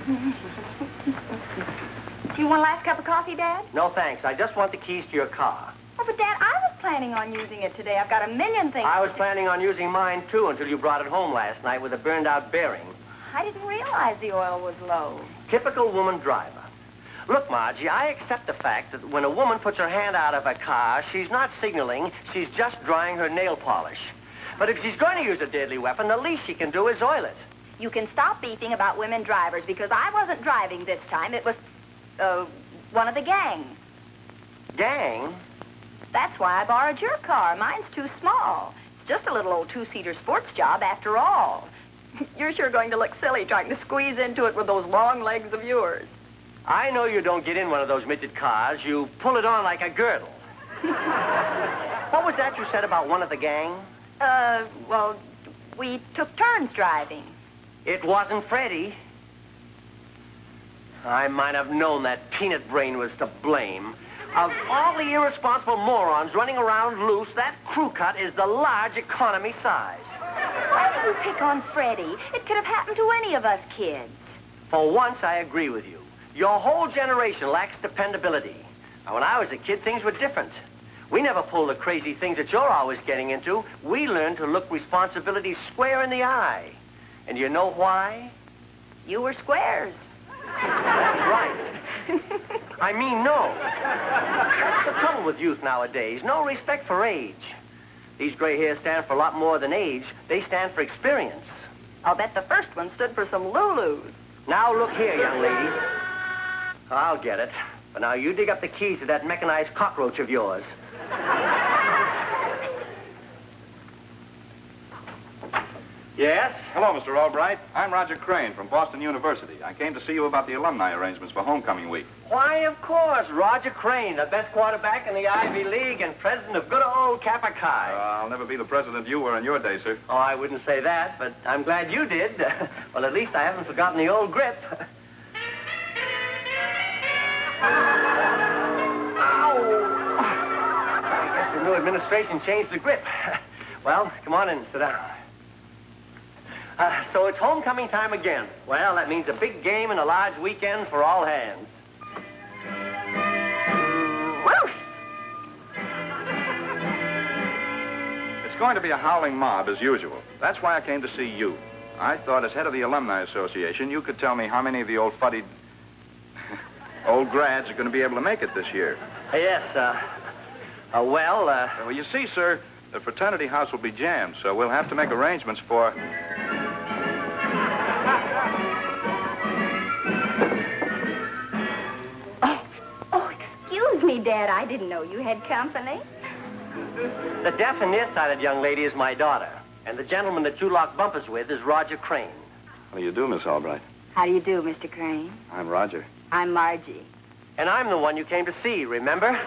Do you want a last cup of coffee, Dad? No, thanks. I just want the keys to your car. Oh, but Dad, I was planning on using it today. I've got a million things. I was planning on using mine, too, until you brought it home last night with a burned-out bearing. I didn't realize the oil was low. Typical woman driver. Look, Margie, I accept the fact that when a woman puts her hand out of her car, she's not signaling, she's just drying her nail polish. But if she's going to use a deadly weapon, the least she can do is oil it. You can stop beefing about women drivers, because I wasn't driving this time. It was, one of the gang. Gang? That's why I borrowed your car. Mine's too small. It's just a little old two-seater sports job after all. You're sure going to look silly trying to squeeze into it with those long legs of yours. I know you don't get in one of those midget cars. You pull it on like a girdle. What was that you said about one of the gang? Well, we took turns driving. It wasn't Freddie. I might have known that peanut brain was to blame. Of all the irresponsible morons running around loose, that crew cut is the large economy size. Why do you pick on Freddie? It could have happened to any of us kids. For once, I agree with you. Your whole generation lacks dependability. Now, when I was a kid, things were different. We never pulled the crazy things that you're always getting into. We learned to look responsibility square in the eye. And you know why? You were squares. That's right. I mean, no. That's the trouble with youth nowadays. No respect for age. These gray hairs stand for a lot more than age. They stand for experience. I'll bet the first one stood for some Lulus. Now, look here, young lady. I'll get it. But now you dig up the keys to that mechanized cockroach of yours. Yes? Hello, Mr. Albright. I'm Roger Crane from Boston University. I came to see you about the alumni arrangements for homecoming week. Why, of course, Roger Crane, the best quarterback in the Ivy League and president of good old Kappa Chi. I'll never be the president you were in your day, sir. Oh, I wouldn't say that, but I'm glad you did. Well, at least I haven't forgotten the old grip. Ow! I guess the new administration changed the grip. Well, come on in, sit down. So it's homecoming time again. Well, that means a big game and a large weekend for all hands. Whoosh! It's going to be a howling mob, as usual. That's why I came to see you. I thought, as head of the Alumni Association, you could tell me how many of the old fuddied... old grads are going to be able to make it this year. Yes, Well, you see, sir, the fraternity house will be jammed, so we'll have to make arrangements for... Excuse me, Dad. I didn't know you had company. The deaf and nearsighted young lady is my daughter, and the gentleman that you lock bumpers with is Roger Crane. How do you do, Miss Albright? How do you do, Mr. Crane? I'm Roger. I'm Margie. And I'm the one you came to see, remember?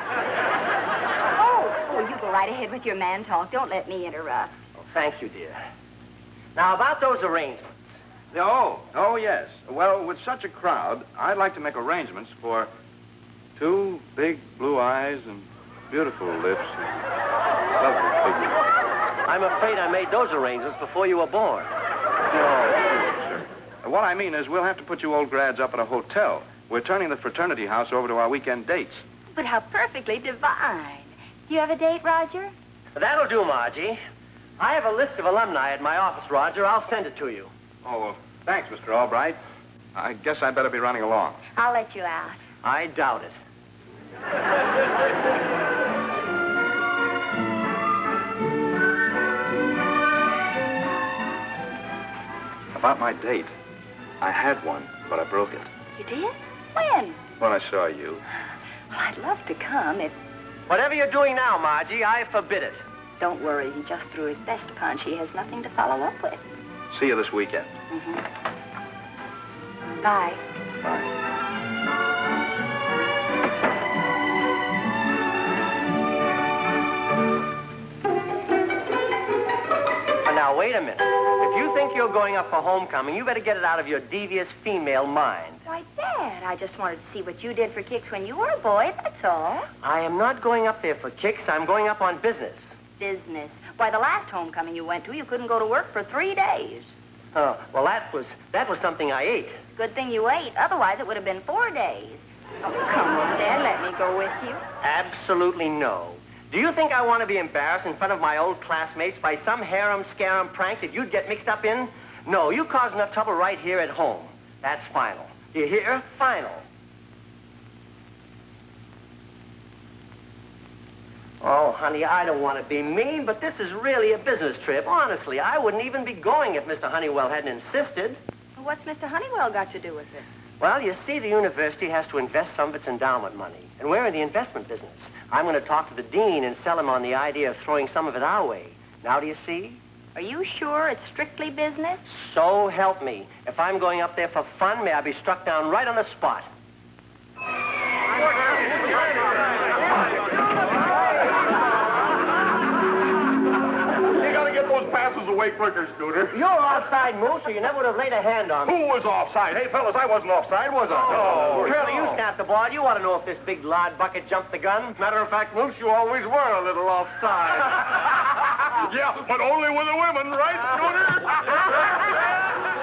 Oh, you go right ahead with your man talk. Don't let me interrupt. Oh, thank you, dear. Now, about those arrangements. Oh, yes. Well, with such a crowd, I'd like to make arrangements for 2 big blue eyes and beautiful lips and lovely figures. I'm afraid I made those arrangements before you were born. Sir. What I mean is we'll have to put you old grads up at a hotel. We're turning the fraternity house over to our weekend dates. But how perfectly divine. Do you have a date, Roger? That'll do, Margie. I have a list of alumni at my office, Roger. I'll send it to you. Oh, well, thanks, Mr. Albright. I guess I'd better be running along. I'll let you out. I doubt it. About my date. I had one, but I broke it. You did? When? When I saw you. Well, I'd love to come if... Whatever you're doing now, Margie, I forbid it. Don't worry. He just threw his best punch. He has nothing to follow up with. See you this weekend. Mm-hmm. Bye. Bye. Now, wait a minute. If you think you're going up for homecoming, you better get it out of your devious female mind. Why, Dad, I just wanted to see what you did for kicks when you were a boy, that's all. I am not going up there for kicks. I'm going up on business. Business. Why, the last homecoming you went to, you couldn't go to work for 3 days. Oh, well, that was something I ate. Good thing you ate. Otherwise, it would have been 4 days. Oh, come on, Dad. Let me go with you. Absolutely no. Do you think I want to be embarrassed in front of my old classmates by some harem-scarum prank that you'd get mixed up in? No, you caused enough trouble right here at home. That's final. You hear? Final. Oh, honey, I don't want to be mean, but this is really a business trip. Honestly, I wouldn't even be going if Mr. Honeywell hadn't insisted. What's Mr. Honeywell got to do with it? Well, you see, the university has to invest some of its endowment money, and we're in the investment business. I'm going to talk to the dean and sell him on the idea of throwing some of it our way. Now, do you see? Are you sure it's strictly business? So help me. If I'm going up there for fun, may I be struck down right on the spot. Passes away quicker, Scooter. You're offside, Moose, or you never would have laid a hand on me. Who was offside? Hey, fellas, I wasn't offside, was I? Oh, Curly, you snapped the ball. You ought to know if this big lard bucket jumped the gun. Matter of fact, Moose, you always were a little offside. Yeah, but only with the women, right, Scooter?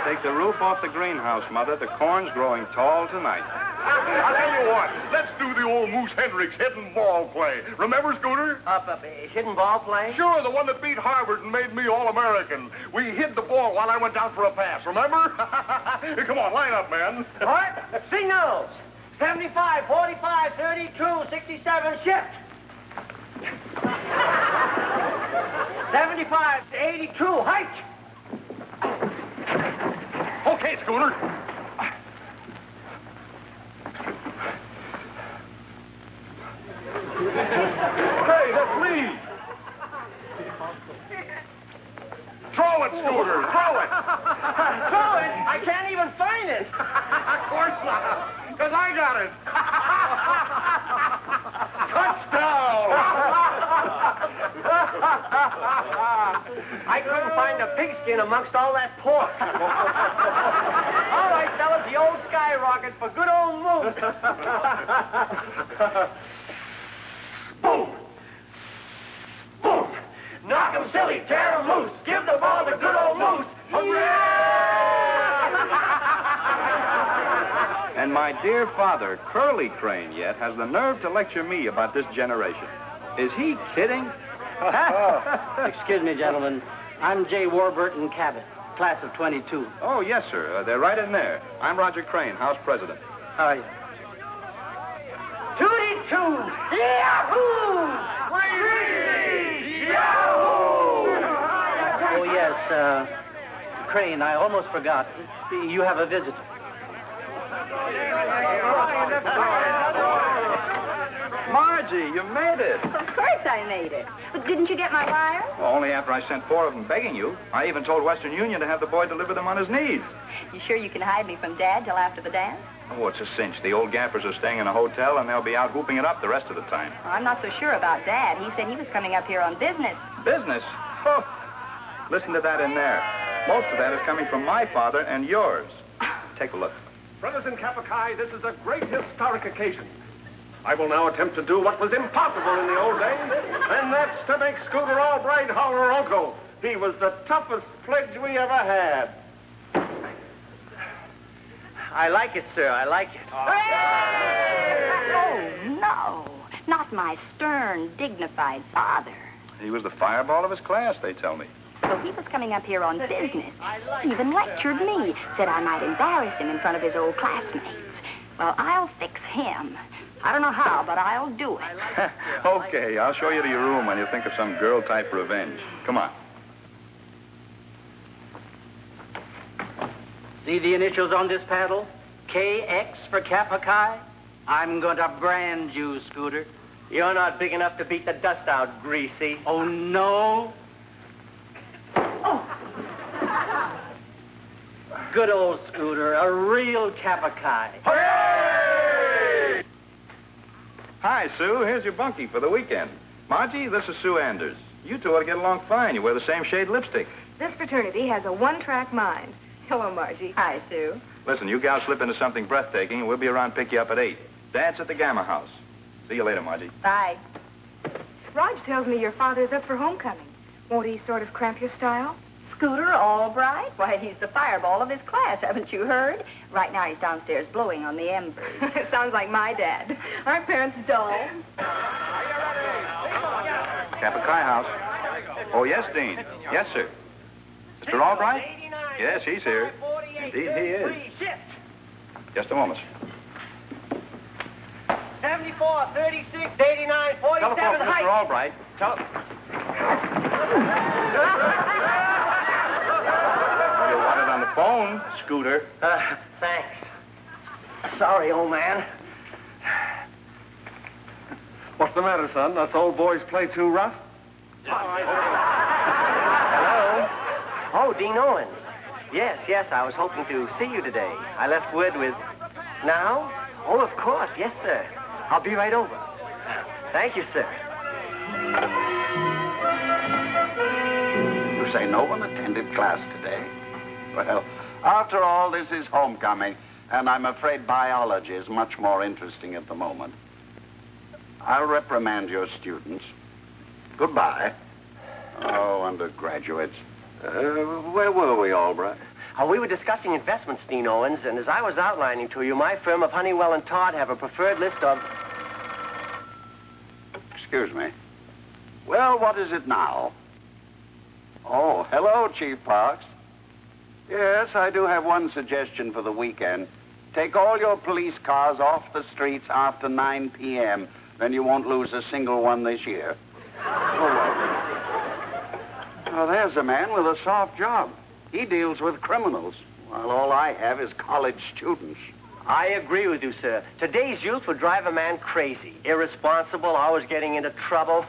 Take the roof off the greenhouse, Mother. The corn's growing tall tonight. I'll tell you what. Let's do the old Moose Hendricks hidden ball play. Remember, Scooter? Hidden ball play? Sure, the one that beat Harvard and made me All-American. We hid the ball while I went down for a pass, remember? Come on, line up, man. All right, signals. 75, 45, 32, 67, shift. 75, 82, height. Okay, Scooter. Hey, that's me. Throw it, Scooter. Throw it. Throw it? I can't even find it. Of course not, because I got it. Touchdown. I couldn't find a pigskin amongst all that pork. All right, fellas, the old skyrocket for good old Moose. Boom! Boom! Knock 'em silly, tear 'em loose. Give the ball to good old Moose. And my dear father, Curly Crane, yet has the nerve to lecture me about this generation. Is he kidding? Excuse me, gentlemen. I'm J. Warburton Cabot, class of 22. Oh, yes, sir. They're right in there. I'm Roger Crane, House President. How are you? 22! Yahoo! Yahoo! Oh, yes, Crane, I almost forgot. You have a visitor. Margie, you made it. Of course I made it. But didn't you get my wire? Well, only after I sent 4 of them begging you. I even told Western Union to have the boy deliver them on his knees. You sure you can hide me from Dad till after the dance? Oh, it's a cinch. The old gappers are staying in a hotel, and they'll be out whooping it up the rest of the time. Well, I'm not so sure about Dad. He said he was coming up here on business. Business? Oh, listen to that in there. Most of that is coming from my father and yours. Take a look. Brothers in Kappa Chi, this is a great historic occasion. I will now attempt to do what was impossible in the old days, and that's to make Scooter Albright holler uncle. He was the toughest pledge we ever had. I like it, sir. I like it. Oh, no. Not my stern, dignified father. He was the fireball of his class, they tell me. So he was coming up here on business. He even lectured me. Said I might embarrass him in front of his old classmates. Well, I'll fix him. I don't know how, but I'll do it. Okay, I'll show you to your room when you think of some girl-type revenge. Come on. See the initials on this paddle? KX for Kappa Chi? I'm going to brand you, Scooter. You're not big enough to beat the dust out, Greasy. Oh, no? Oh. Good old Scooter, a real Kappa Chi. Hooray! Hi, Sue. Here's your bunkie for the weekend. Margie, this is Sue Anders. You two ought to get along fine. You wear the same shade lipstick. This fraternity has a one-track mind. Hello, Margie. Hi, Sue. Listen, you gals slip into something breathtaking, and we'll be around to pick you up at 8. Dance at the Gamma House. See you later, Margie. Bye. Raj tells me your father's up for homecoming. Won't he sort of cramp your style? Scooter Albright? Why, he's the fireball of his class, haven't you heard? Right now he's downstairs blowing on the embers. Sounds like my dad. Aren't parents dull? Capakai House. Oh, yes, Dean. Yes, sir. Mr. Albright? Yes, he's here. Indeed, he is. Just a moment. 74, 36, 89, 47, Telephone for Mr. Albright. You want it on the phone, Scooter. Thanks. Sorry, old man. What's the matter, son? Us old boys play too rough? Hello? Oh, Dean Owens. Yes, I was hoping to see you today. I left word with... Now? Oh, of course. Yes, sir. I'll be right over. Thank you, sir. You say no one attended class today? Well, after all, this is homecoming, and I'm afraid biology is much more interesting at the moment. I'll reprimand your students. Goodbye. Oh, undergraduates. Where were we, Albright? We were discussing investments, Dean Owens, and as I was outlining to you, my firm of Honeywell and Todd have a preferred list of... Excuse me. Well, what is it now? Oh, hello, Chief Parks. Yes, I do have one suggestion for the weekend. Take all your police cars off the streets after 9 p.m., then you won't lose a single one this year. Well, there's a man with a soft job. He deals with criminals, while all I have is college students. I agree with you, sir. Today's youth would drive a man crazy. Irresponsible, always getting into trouble.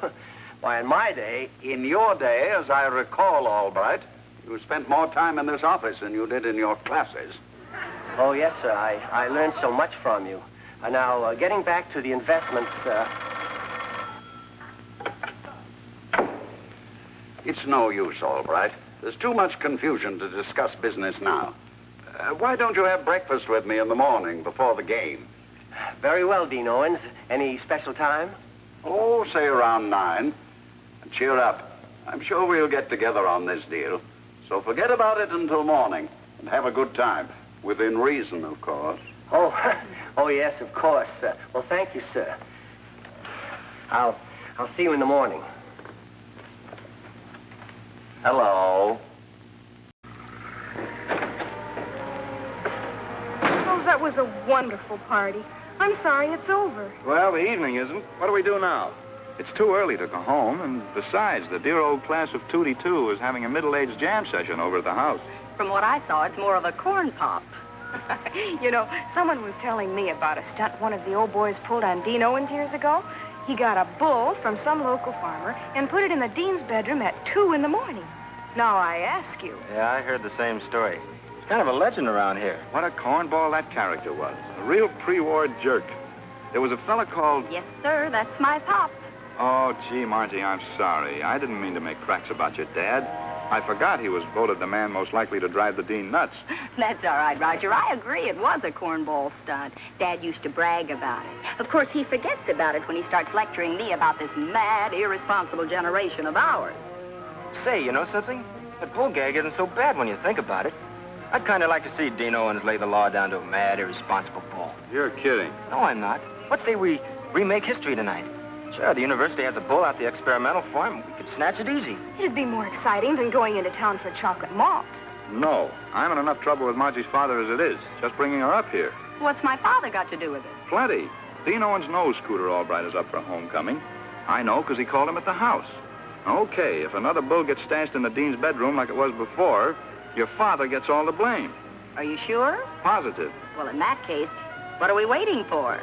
Why, in my day... In your day, as I recall, Albright, you spent more time in this office than you did in your classes. Oh, yes, sir. I learned so much from you. Now, getting back to the investments, It's no use, Albright. There's too much confusion to discuss business now. Why don't you have breakfast with me in the morning before the game? Very well, Dean Owens. Any special time? Oh, say around 9. And cheer up. I'm sure we'll get together on this deal. So forget about it until morning and have a good time. Within reason, of course. Oh, yes, of course. Well, thank you, sir. I'll see you in the morning. Hello. Oh, that was a wonderful party. I'm sorry it's over. Well, the evening isn't. What do we do now? It's too early to go home, and besides, the dear old class of 2D2 is having a middle-aged jam session over at the house. From what I saw, it's more of a corn pop. You know, someone was telling me about a stunt one of the old boys pulled on Dean Owens years ago. He got a bull from some local farmer and put it in the dean's bedroom at 2 in the morning. Now I ask you. Yeah, I heard the same story. It's kind of a legend around here. What a cornball that character was. A real pre-war jerk. There was a fella called... Yes, sir, that's my pop. Oh, gee, Margie, I'm sorry. I didn't mean to make cracks about your dad. I forgot he was voted the man most likely to drive the dean nuts. That's all right, Roger. I agree it was a cornball stunt. Dad used to brag about it. Of course, he forgets about it when he starts lecturing me about this mad, irresponsible generation of ours. Say, you know something? That bull gag isn't so bad when you think about it. I'd kind of like to see Dean Owens lay the law down to a mad, irresponsible bull. You're kidding. No, I'm not. What say we remake history tonight? Sure, the university has a bull out the experimental form. We could snatch it easy. It'd be more exciting than going into town for chocolate malt. No. I'm in enough trouble with Margie's father as it is. Just bringing her up here. What's my father got to do with it? Plenty. Dean Owens knows Scooter Albright is up for homecoming. I know because he called him at the house. Okay, if another bull gets stashed in the dean's bedroom like it was before, your father gets all the blame. Are you sure? Positive. Well, in that case, what are we waiting for?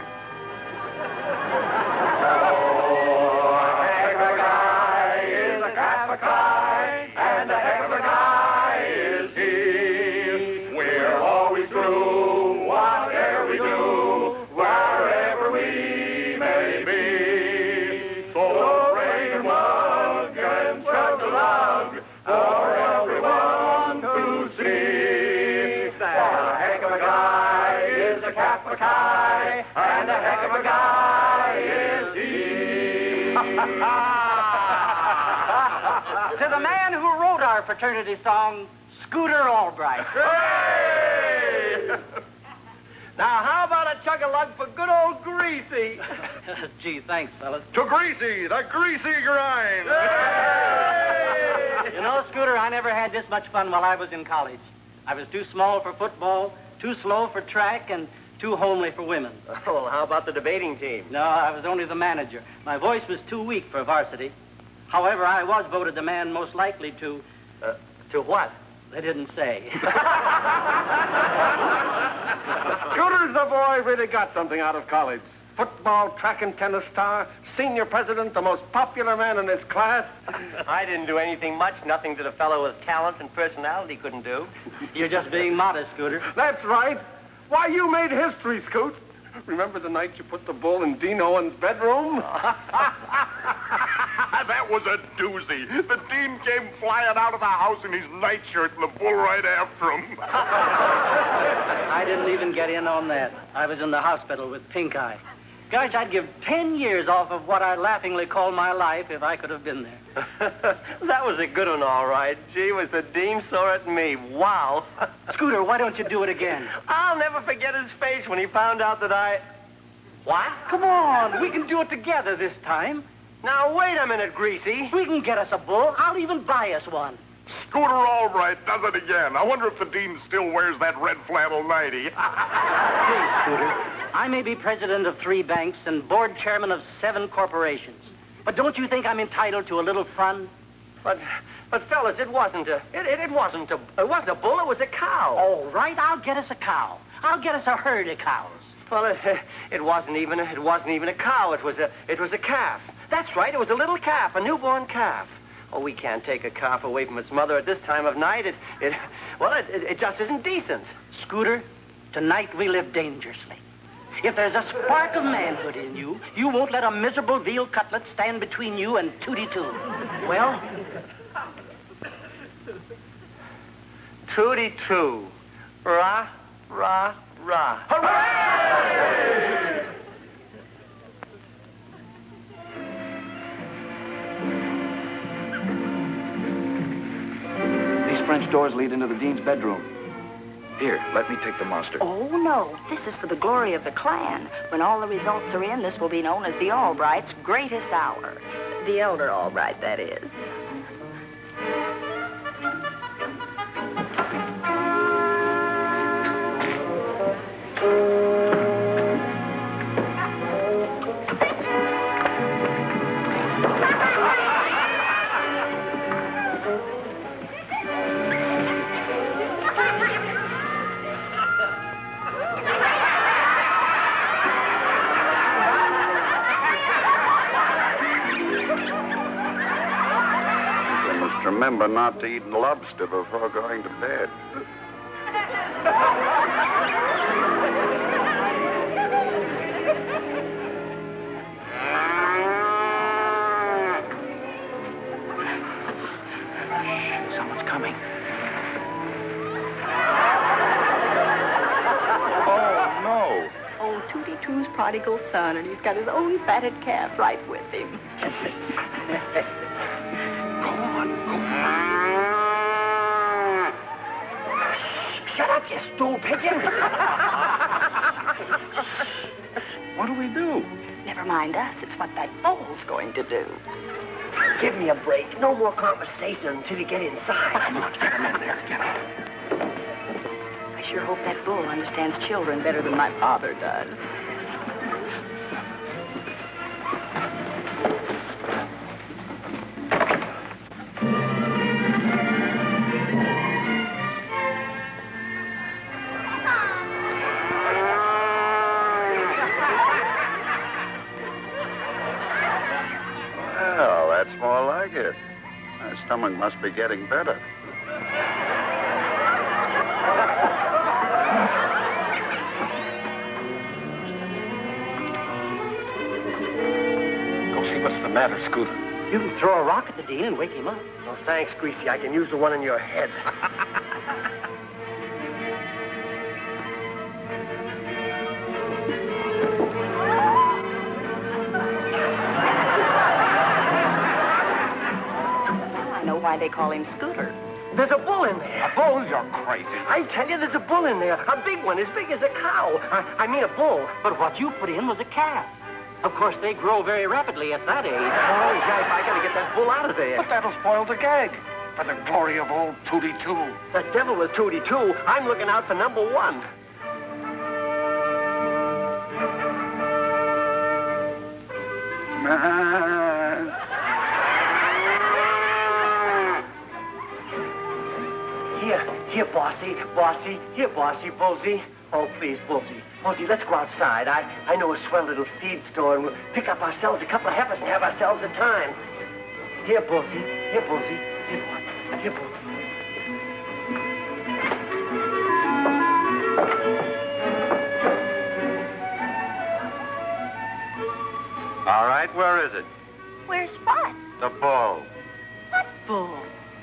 And a heck of a guy is he. We're always true, whatever we do, wherever we may be. So bring a mug and spread the love for everyone to see. For a heck of a guy is a Capakai, and a heck of a guy is he. To the man who wrote our fraternity song, Scooter Albright. Hey! Now, how about a chug-a-lug for good old Greasy? Gee, thanks, fellas. To Greasy, the greasy grind. You know, Scooter, I never had this much fun while I was in college. I was too small for football, too slow for track, and too homely for women. Oh, well, how about the debating team? No, I was only the manager. My voice was too weak for varsity. However, I was voted the man most likely to... To what? They didn't say. Scooter's the boy really got something out of college. Football, track and tennis star, senior president, the most popular man in his class. I didn't do anything much, nothing that a fellow with talent and personality couldn't do. You're just being modest, Scooter. That's right. Why, you made history, Scoot. Remember the night you put the bull in Dean Owen's bedroom? That was a doozy. The dean came flying out of the house in his nightshirt and the bull right after him. I didn't even get in on that. I was in the hospital with pink eye. Gosh, I'd give 10 years off of what I laughingly call my life if I could have been there. That was a good one, all right. Gee, was the dean sore at me. Wow. Scooter, why don't you do it again? I'll never forget his face when he found out that I... What? Come on, we can do it together this time. Now, wait a minute, Greasy. We can get us a bull. I'll even buy us one. Scooter Albright does it again. I wonder if the dean still wears that red flannel nightie. Please, Scooter. I may be president of 3 banks and board chairman of 7 corporations. But don't you think I'm entitled to a little fun? But fellas, it wasn't a bull, it was a cow. All right, I'll get us a cow. I'll get us a herd of cows. Well, it wasn't even a cow. It was a calf. That's right. It was a little calf, a newborn calf. Oh, we can't take a calf away from its mother at this time of night. It just isn't decent. Scooter, tonight we live dangerously. If there's a spark of manhood in you, you won't let a miserable veal cutlet stand between you and 2-2. Well? 2-2. Rah, rah, rah. Hooray! These French doors lead into the dean's bedroom. Here, let me take the monster. Oh, no. This is for the glory of the clan. When all the results are in, this will be known as the Albrights' greatest hour. The elder Albright, that is. Remember not to eat lobster before going to bed. Someone's coming. Oh, no. Oh, 2-2's prodigal son, and he's got his own fatted calf right with him. Shut up, you stool pigeon. What do we do? Never mind us. It's what that bull's going to do. Give me a break. No more conversation until you get inside. Come on, get him in there. Get him. I sure hope that bull understands children better than my father does. Well, that's more like it. My stomach must be getting better. Go see what's the matter, Scooter. You can throw a rock at the dean and wake him up. Oh, thanks, Greasy. I can use the one in your head. Why why they call him Scooter. There's a bull in there. A bull? You're crazy. I tell you, there's a bull in there. A big one, as big as a cow. I mean a bull. But what you put in was a calf. Of course, they grow very rapidly at that age. Oh, Jack, I gotta get that bull out of there. But that'll spoil the gag. For the glory of old Tootie 2. The devil with Tootie, too. I'm looking out for number one. Here, Bossy, here, Bossy, Bullsy. Oh, please, Bullsy. Bullsy, let's go outside. I know a swell little feed store, and we'll pick up ourselves a couple of heifers and have ourselves a time. Here, Bullsy, here, Bullsy, here, Bullsy. All right, where is it? Where's what? The bull. What bull?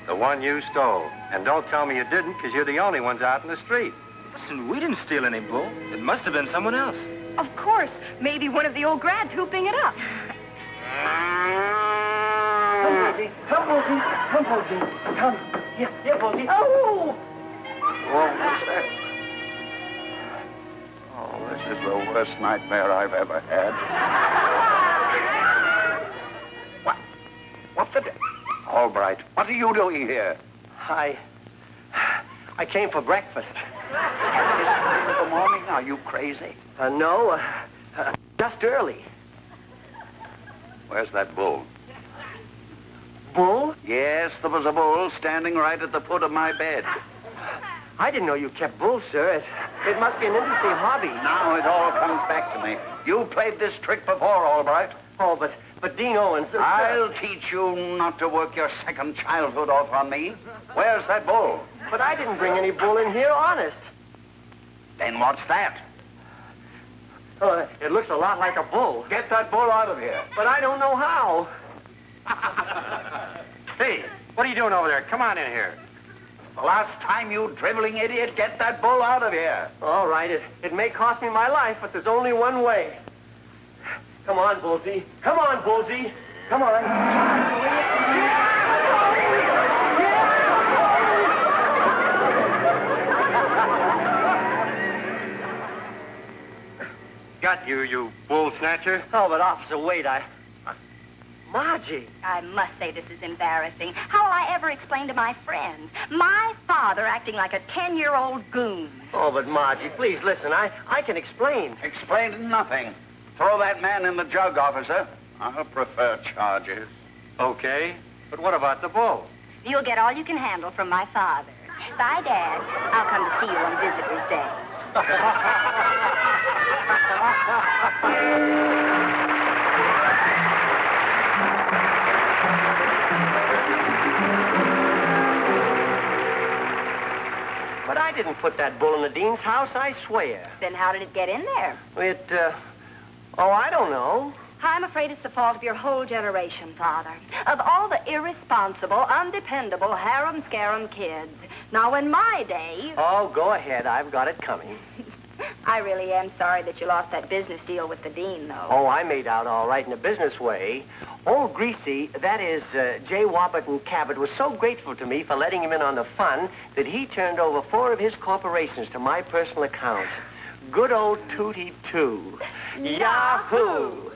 The one you stole. And don't tell me you didn't, because you're the only ones out in the street. Listen, we didn't steal any bull. It must have been someone else. Of course. Maybe one of the old grads hooping it up. Come, Bullsy, come, Bullsy, come. Here, Bullsy. Oh! What was that? Oh, this is the worst nightmare I've ever had. What the... Albright, what are you doing here? I came for breakfast. In the morning? Are you crazy? No, just early. Where's that bull? Bull? Yes, there was a bull standing right at the foot of my bed. I didn't know you kept bulls, sir. It must be an interesting hobby. Now it all comes back to me. You played this trick before, Albright. Oh, but Dean Owens... I'll teach you not to work your second childhood off on me. Where's that bull? But I didn't bring any bull in here, honest. Then what's that? Oh, it looks a lot like a bull. Get that bull out of here. But I don't know how. Hey, what are you doing over there? Come on in here. The last time, you dribbling idiot, get that bull out of here. All right, it may cost me my life, but there's only one way. Come on, Bullsy. Come on, Bullsy. Come on. Got you, you bull snatcher. Oh, but officer, wait, Margie. I must say this is embarrassing. How will I ever explain to my friends? My father acting like a 10-year-old goon. Oh, but Margie, please listen. I can explain. Explain nothing. Throw that man in the jug, officer. I'll prefer charges. Okay, but what about the bull? You'll get all you can handle from my father. Bye, Dad. I'll come to see you on Visitor's Day. But I didn't put that bull in the dean's house, I swear. Then how did it get in there? I don't know. I'm afraid it's the fault of your whole generation, Father. Of all the irresponsible, undependable, harum-scarum kids. Now, in my day... Oh, go ahead. I've got it coming. I really am sorry that you lost that business deal with the dean, though. Oh, I made out all right in a business way. Old Greasy, that is, J. Wobbett and Cabot, was so grateful to me for letting him in on the fun that he turned over 4 of his corporations to my personal account. Good old Tootie 2. Yahoo!